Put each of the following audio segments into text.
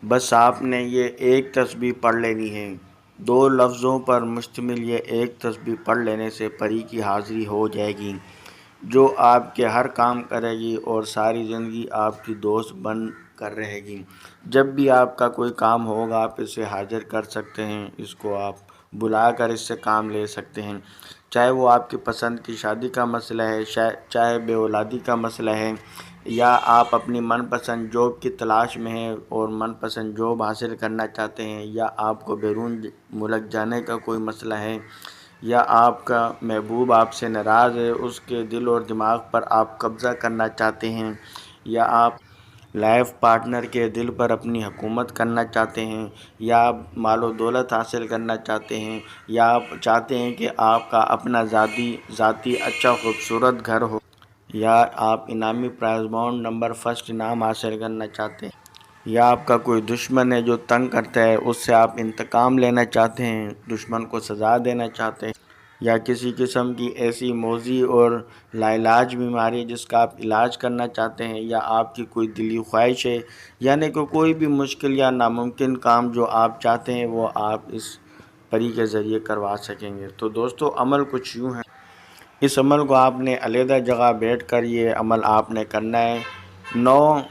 بس آپ نے یہ ایک تسبیح پڑھ لینی ہے۔ 2 لفظوں پر مشتمل یہ ایک تسبیح پڑھ لینے سے پری کی حاضری ہو جائے گی، جو آپ کے ہر کام کرے گی اور ساری زندگی آپ کی دوست بن کر رہے گی۔ جب بھی آپ کا کوئی کام ہوگا آپ اسے حاضر کر سکتے ہیں، اس کو آپ بلا کر اس سے کام لے سکتے ہیں، چاہے وہ آپ کی پسند کی شادی کا مسئلہ ہے، چاہے بے اولادی کا مسئلہ ہے، یا آپ اپنی من پسند جاب کی تلاش میں ہیں اور من پسند جاب حاصل کرنا چاہتے ہیں، یا آپ کو بیرون ملک جانے کا کوئی مسئلہ ہے، یا آپ کا محبوب آپ سے ناراض ہے، اس کے دل اور دماغ پر آپ قبضہ کرنا چاہتے ہیں، یا آپ لائف پارٹنر کے دل پر اپنی حکومت کرنا چاہتے ہیں، یا آپ مال و دولت حاصل کرنا چاہتے ہیں، یا آپ چاہتے ہیں کہ آپ کا اپنا ذاتی اچھا خوبصورت گھر ہو، یا آپ انعامی پرائز باؤنڈ نمبر 1 انعام حاصل کرنا چاہتے ہیں، یا آپ کا کوئی دشمن ہے جو تنگ کرتا ہے، اس سے آپ انتقام لینا چاہتے ہیں، دشمن کو سزا دینا چاہتے ہیں، یا کسی قسم کی ایسی موذی اور لاعلاج بیماری جس کا آپ علاج کرنا چاہتے ہیں، یا آپ کی کوئی دلی خواہش ہے، یعنی کہ کوئی بھی مشکل یا ناممکن کام جو آپ چاہتے ہیں وہ آپ اس پری کے ذریعے کروا سکیں گے۔ تو دوستو عمل کچھ یوں ہے، اس عمل کو آپ نے علیحدہ جگہ بیٹھ کر یہ عمل آپ نے کرنا ہے۔ 9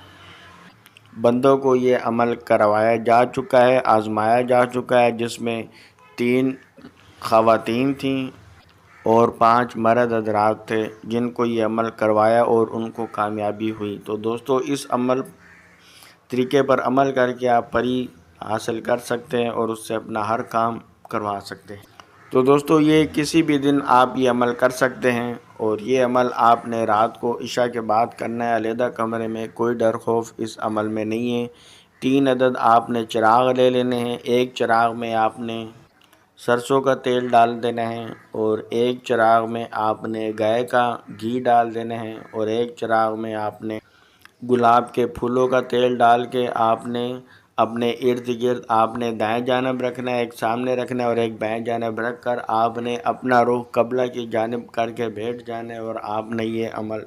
بندوں کو یہ عمل کروایا جا چکا ہے، آزمایا جا چکا ہے، جس میں 3 خواتین تھیں اور 5 مرد حضرات تھے جن کو یہ عمل کروایا اور ان کو کامیابی ہوئی۔ تو دوستو اس طریقے پر عمل کر کے آپ پری حاصل کر سکتے ہیں اور اس سے اپنا ہر کام کروا سکتے ہیں۔ تو دوستو یہ کسی بھی دن آپ یہ عمل کر سکتے ہیں، اور یہ عمل آپ نے رات کو عشاء کے بعد کرنا ہے، علیحدہ کمرے میں، کوئی ڈر خوف اس عمل میں نہیں ہے۔ 3 عدد آپ نے چراغ لے لینے ہیں، ایک چراغ میں آپ نے سرسوں کا تیل ڈال دینا ہے، اور ایک چراغ میں آپ نے گائے کا گھی ڈال دینا ہے، اور ایک چراغ میں آپ نے گلاب کے پھولوں کا تیل ڈال کے آپ نے اپنے ارد گرد آپ نے دائیں جانب رکھنا ہے، ایک سامنے رکھنا ہے اور ایک بائیں جانب رکھ کر آپ نے اپنا رخ قبلہ کی جانب کر کے بیٹھ جانا ہے، اور آپ نے یہ عمل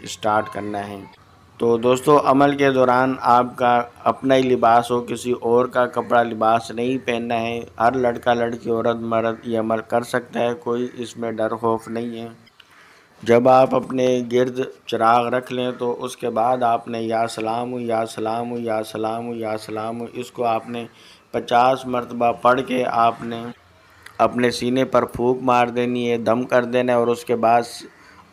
اسٹارٹ کرنا ہے۔ تو دوستو عمل کے دوران آپ کا اپنا ہی لباس ہو، کسی اور کا کپڑا لباس نہیں پہننا ہے، ہر لڑکا لڑکی عورت مرد یہ عمل کر سکتا ہے، کوئی اس میں ڈر خوف نہیں ہے۔ جب آپ اپنے گرد چراغ رکھ لیں تو اس کے بعد آپ نے یا سلام یا سلام یا سلام یا سلام، اس کو آپ نے 50 مرتبہ پڑھ کے آپ نے اپنے سینے پر پھونک مار دینی ہے، دم کر دینا ہے، اور اس کے بعد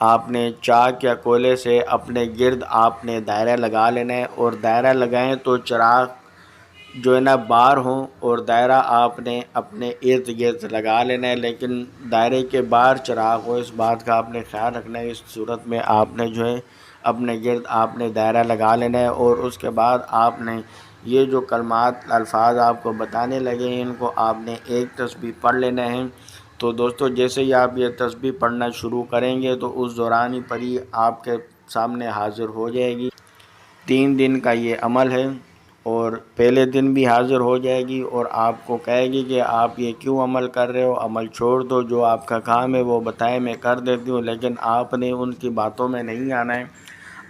آپ نے چاک یا کوئلے سے اپنے گرد آپ نے دائرہ لگا لینا ہے، اور دائرہ لگائیں تو چراغ جو ہے نا باہر ہوں، اور دائرہ آپ نے اپنے ارد گرد لگا لینا ہے، لیکن دائرے کے باہر چراغ ہو، اس بات کا آپ نے خیال رکھنا ہے۔ اس صورت میں آپ نے جو ہے اپنے گرد آپ نے دائرہ لگا لینا ہے، اور اس کے بعد آپ نے یہ جو کلمات الفاظ آپ کو بتانے لگے ہیں ان کو آپ نے ایک تسبیح پڑھ لینا ہے۔ تو دوستو جیسے ہی آپ یہ تسبیح پڑھنا شروع کریں گے تو اس دوران ہی پری آپ کے سامنے حاضر ہو جائے گی۔ 3 دن کا یہ عمل ہے، اور پہلے دن بھی حاضر ہو جائے گی اور آپ کو کہے گی کہ آپ یہ کیوں عمل کر رہے ہو، عمل چھوڑ دو، جو آپ کا کام ہے وہ بتائیں میں کر دیتی ہوں، لیکن آپ نے ان کی باتوں میں نہیں آنا ہے۔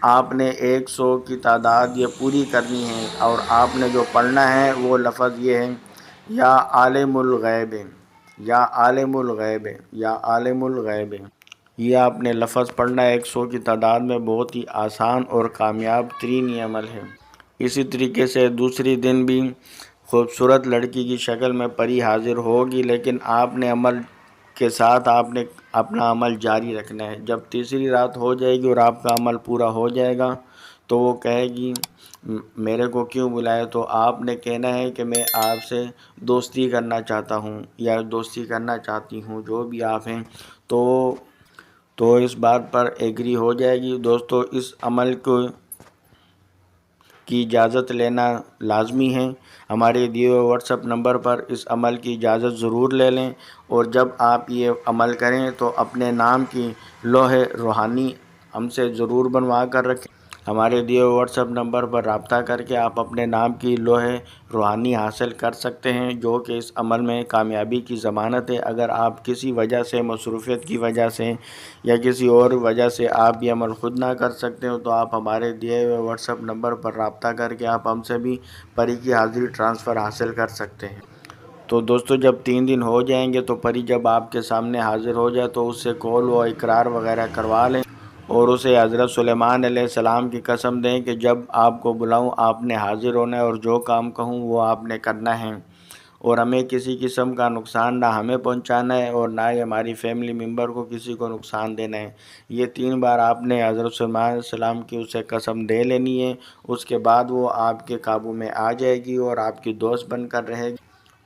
آپ نے 100 کی تعداد یہ پوری کرنی ہے، اور آپ نے جو پڑھنا ہے وہ لفظ یہ ہے، یا عالم الغیب، یا عالم الغیب، یا عالم الغیب، یہ آپ نے لفظ پڑھنا ہے 100 کی تعداد میں۔ بہت ہی آسان اور کامیاب ترین یہ عمل ہے۔ اسی طریقے سے دوسری دن بھی خوبصورت لڑکی کی شکل میں پری حاضر ہوگی، لیکن آپ نے عمل کے ساتھ آپ نے اپنا عمل جاری رکھنا ہے۔ جب تیسری رات ہو جائے گی اور آپ کا عمل پورا ہو جائے گا تو وہ کہے گی میرے کو کیوں بلائے، تو آپ نے کہنا ہے کہ میں آپ سے دوستی کرنا چاہتا ہوں یا دوستی کرنا چاہتی ہوں، جو بھی آپ ہیں، تو اس بات پر ایگری ہو جائے گی۔ دوستو اس عمل کی اجازت لینا لازمی ہے، ہمارے دیے ہوئے واٹس ایپ نمبر پر اس عمل کی اجازت ضرور لے لیں، اور جب آپ یہ عمل کریں تو اپنے نام کی لوح روحانی ہم سے ضرور بنوا کر رکھیں، ہمارے دیے ہوئے واٹس ایپ نمبر پر رابطہ کر کے آپ اپنے نام کی لوح روحانی حاصل کر سکتے ہیں، جو کہ اس عمل میں کامیابی کی ضمانت ہے۔ اگر آپ کسی وجہ سے، مصروفیت کی وجہ سے یا کسی اور وجہ سے آپ یہ عمل خود نہ کر سکتے ہو، تو آپ ہمارے دیے ہوئے واٹس ایپ نمبر پر رابطہ کر کے آپ ہم سے بھی پری کی حاضری ٹرانسفر حاصل کر سکتے ہیں۔ تو دوستو، جب 3 دن ہو جائیں گے تو پری جب آپ کے سامنے حاضر ہو جائے تو اس سے قول و اقرار وغیرہ کروا لیں، اور اسے حضرت سلیمان علیہ السلام کی قسم دیں کہ جب آپ کو بلاؤں آپ نے حاضر ہونا ہے، اور جو کام کہوں وہ آپ نے کرنا ہے، اور ہمیں کسی قسم کا نقصان نہ ہمیں پہنچانا ہے اور نہ ہی ہماری فیملی ممبر کو کسی کو نقصان دینا ہے۔ یہ 3 بار آپ نے حضرت سلیمان علیہ السلام کی اسے قسم دے لینی ہے۔ اس کے بعد وہ آپ کے قابو میں آ جائے گی اور آپ کی دوست بن کر رہے گی۔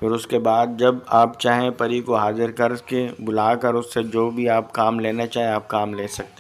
پھر اس کے بعد جب آپ چاہیں پری کو حاضر کر کے بلا کر اس سے جو بھی آپ کام لینا چاہیں آپ کام لے سکتے ہیں۔